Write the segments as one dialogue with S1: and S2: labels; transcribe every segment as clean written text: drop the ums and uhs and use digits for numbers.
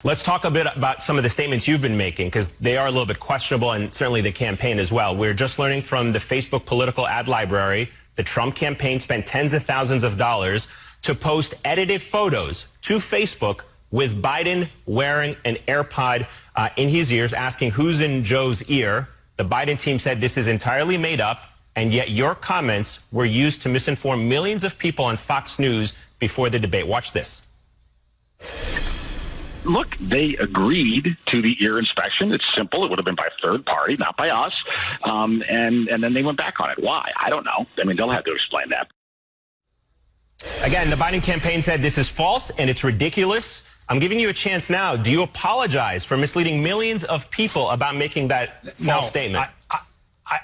S1: Let's talk a bit about some of the statements you've been making, because they are a little bit questionable, and certainly the campaign as well. We're just learning from the Facebook political ad library. The Trump campaign spent tens of thousands of dollars to post edited photos to Facebook with Biden wearing an AirPod in his ears, asking who's in Joe's ear. The Biden team said this is entirely made up, and yet your comments were used to misinform millions of people on Fox News before the debate. Watch this.
S2: Look, they agreed to the ear inspection. It's simple. It would have been by a third party, not by us. And then they went back on it. Why? I don't know. I mean, they'll have to explain that.
S1: Again, the Biden campaign said this is false and it's ridiculous. I'm giving you a chance now. Do you apologize for misleading millions of people about making that false statement?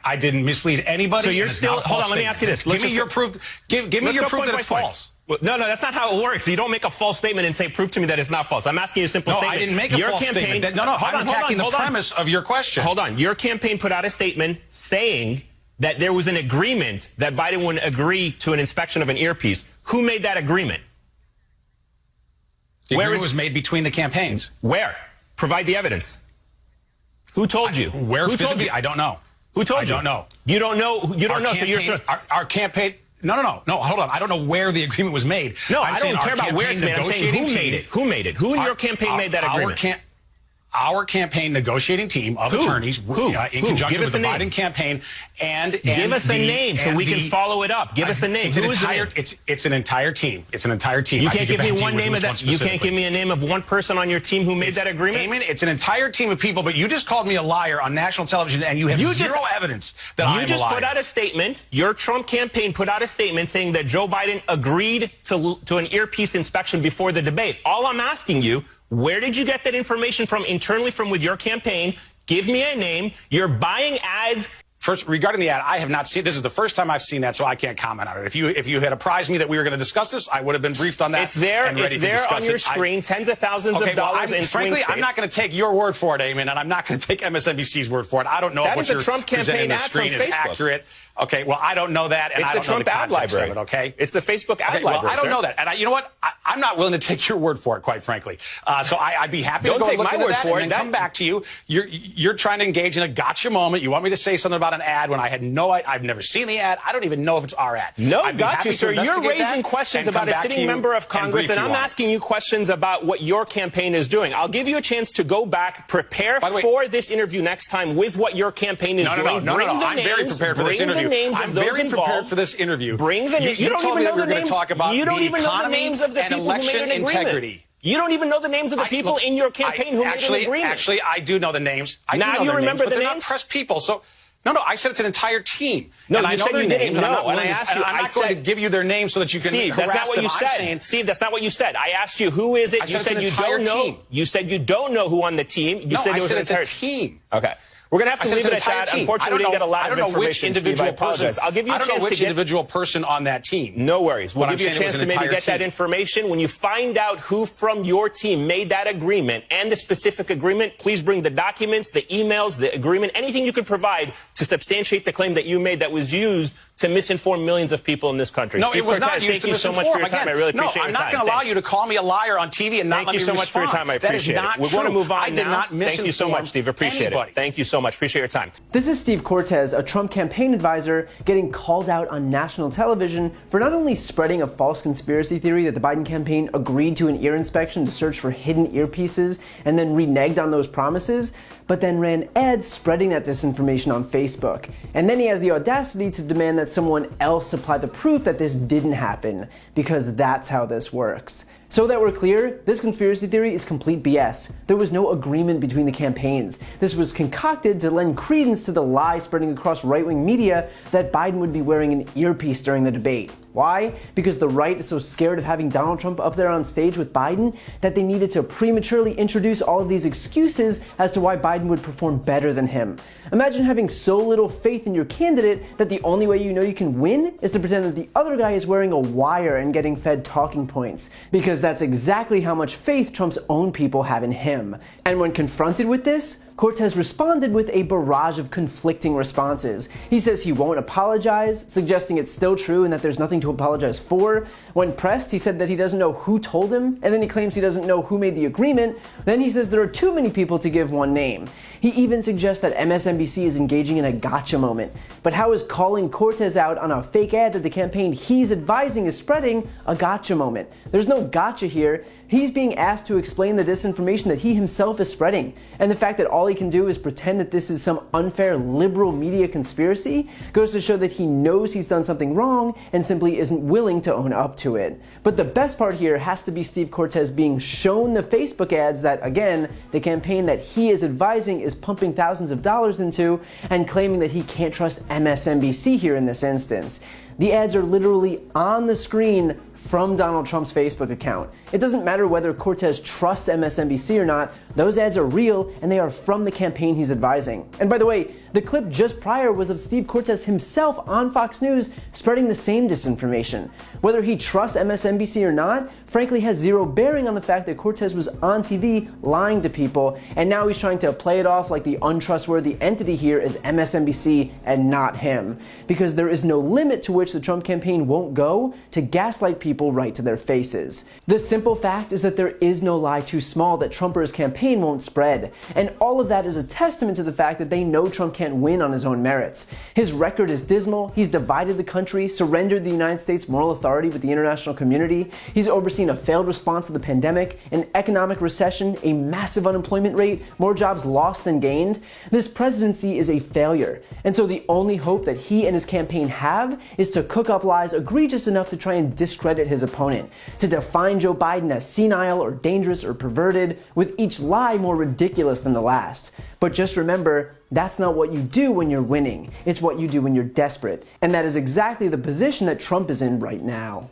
S3: I didn't mislead anybody.
S1: So you're still, hold on, let me ask you this.
S3: Give me your proof. Give me your proof that it's false.
S1: Well, no, that's not how it works. You don't make a false statement and say, prove to me that it's not false. I'm asking you a simple statement.
S3: No, I didn't make a false statement. I'm attacking the premise of your question.
S1: Hold on. Your campaign put out a statement saying that there was an agreement that Biden would agree to an inspection of an earpiece. Who made that agreement?
S3: The agreement was made between the campaigns.
S1: Where? Provide the evidence. Who told you?
S3: Where
S1: Who
S3: told you? I don't know.
S1: Who told you?
S3: I don't know.
S1: You don't know? You don't know, so you're...
S3: Our campaign... No, hold on. I don't know where the agreement was made.
S1: No, I don't care about where it's made. I'm saying who made it. Who made it? Who in your campaign made that agreement?
S3: Our campaign negotiating team of attorneys in conjunction with the Biden campaign and
S1: give us a name so we can follow it up. Give us a name.
S3: It's an entire team. It's an entire team.
S1: You can't give me one name of that. You can't give me a name of one person on your team who made that agreement?
S3: Eamon, it's an entire team of people, but you just called me a liar on national television, and you have zero evidence that I'm a liar.
S1: You just put out a statement. Your Trump campaign put out a statement saying that Joe Biden agreed to an earpiece inspection before the debate. All I'm asking you, where did you get that information from internally from with your campaign? Give me a name. You're buying ads.
S3: First, regarding the ad, I have not seen. This is the first time I've seen that, so I can't comment on it. If you had apprised me that we were going to discuss this, I would have been briefed on that.
S1: It's there. It's there on your screen. Tens of thousands of dollars in swing states.
S3: I'm not going to take your word for it, Eamon, and I'm not going to take MSNBC's word for it. I don't know if what you're presenting on the screen is accurate. Okay, well, I don't know that, and I don't know the context of it, okay?
S1: It's the Facebook ad library,
S3: well, I don't know that. And you know what? I'm not willing to take your word for it, quite frankly. So I'd be happy to go look into that and then come back to you. You're trying to engage in a gotcha moment. You want me to say something about an ad when I had I've never seen the ad. I don't even know if it's our ad.
S1: No, got you, sir. You're raising questions about a sitting member of Congress, and I'm asking you questions about what your campaign is doing. I'll give you a chance to go back, prepare for this interview next time with what your campaign is doing.
S3: No. I'm very prepared for this interview. I'm very prepared for this interview.
S1: Bring the names. You don't even know the names. You don't even know the names of the people who made an agreement. You don't even know the names of the people in your campaign who made an agreement.
S3: Actually, I do know the names.
S1: Now you remember the names?
S3: But they're not press people, so... No, I said it's an entire team.
S1: No,
S3: and
S1: you said you didn't know.
S3: And I asked you, I'm not going to give you their names so that you can harass them.
S1: That's not what you said. Steve, that's not what you said. I asked you, who is it? You said you don't know. You said you don't know who on the team. You said it was an entire
S3: team.
S1: Okay. We're going to have to leave it at that. Unfortunately, we didn't get a lot of information, Steve. I apologize. I'll give you a chance to get...
S3: I don't know which individual person on that team.
S1: No worries. We'll give you a chance to maybe get that information. When you find out who from your team made that agreement and the specific agreement, please bring the documents, the emails, the agreement, anything you could provide to substantiate the claim that you made that was used to misinform millions of people in this country.
S3: No,
S1: Steve
S3: it was
S1: Cortes,
S3: not used to misinform.
S1: Thank you so much for your time. I really appreciate your time.
S3: No, I'm not going to allow you to call me a liar on TV and not let me respond.
S1: Thank you so much for your time. I appreciate it. We want to move on now.
S3: I did not misinform.
S1: Thank you so much, Steve. Appreciate it. Thank you so much. Appreciate your time.
S4: This is Steve Cortes, a Trump campaign advisor, getting called out on national television for not only spreading a false conspiracy theory that the Biden campaign agreed to an ear inspection to search for hidden earpieces and then reneged on those promises, but then ran ads spreading that disinformation on Facebook. And then he has the audacity to demand that someone else supply the proof that this didn't happen, because that's how this works. So that we're clear, this conspiracy theory is complete BS. There was no agreement between the campaigns. This was concocted to lend credence to the lie spreading across right-wing media that Biden would be wearing an earpiece during the debate. Why? Because the right is so scared of having Donald Trump up there on stage with Biden that they needed to prematurely introduce all of these excuses as to why Biden would perform better than him. Imagine having so little faith in your candidate that the only way you know you can win is to pretend that the other guy is wearing a wire and getting fed talking points, because that's exactly how much faith Trump's own people have in him. And when confronted with this, Cortez responded with a barrage of conflicting responses. He says he won't apologize, suggesting it's still true and that there's nothing to apologize for. When pressed, he said that he doesn't know who told him, and then he claims he doesn't know who made the agreement. Then he says there are too many people to give one name. He even suggests that MSNBC is engaging in a gotcha moment. But how is calling Cortez out on a fake ad that the campaign he's advising is spreading a gotcha moment? There's no gotcha here. He's being asked to explain the disinformation that he himself is spreading. And the fact that all he can do is pretend that this is some unfair liberal media conspiracy goes to show that he knows he's done something wrong and simply isn't willing to own up to it. But the best part here has to be Steve Cortez being shown the Facebook ads that, again, the campaign that he is advising is pumping thousands of dollars into, and claiming that he can't trust MSNBC here in this instance. The ads are literally on the screen from Donald Trump's Facebook account. It doesn't matter whether Cortez trusts MSNBC or not, those ads are real and they are from the campaign he's advising. And by the way, the clip just prior was of Steve Cortez himself on Fox News spreading the same disinformation. Whether he trusts MSNBC or not, frankly has zero bearing on the fact that Cortez was on TV lying to people, and now he's trying to play it off like the untrustworthy entity here is MSNBC and not him. Because there is no limit to which the Trump campaign won't go to gaslight people right to their faces. The simple fact is that there is no lie too small that Trumpers' campaign won't spread. And all of that is a testament to the fact that they know Trump can't win on his own merits. His record is dismal, he's divided the country, surrendered the United States moral authority with the international community, he's overseen a failed response to the pandemic, an economic recession, a massive unemployment rate, more jobs lost than gained. This presidency is a failure. And so the only hope that he and his campaign have is to cook up lies egregious enough to try and discredit his opponent, to define Joe Biden as senile or dangerous or perverted, with each lie more ridiculous than the last. But just remember, that's not what you do when you're winning. It's what you do when you're desperate. And that is exactly the position that Trump is in right now.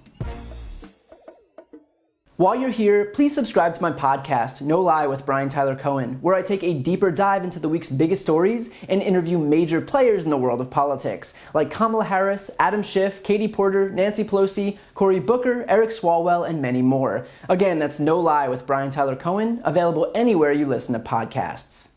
S4: While you're here, please subscribe to my podcast, No Lie with Brian Tyler Cohen, where I take a deeper dive into the week's biggest stories and interview major players in the world of politics, like Kamala Harris, Adam Schiff, Katie Porter, Nancy Pelosi, Cory Booker, Eric Swalwell, and many more. Again, that's No Lie with Brian Tyler Cohen, available anywhere you listen to podcasts.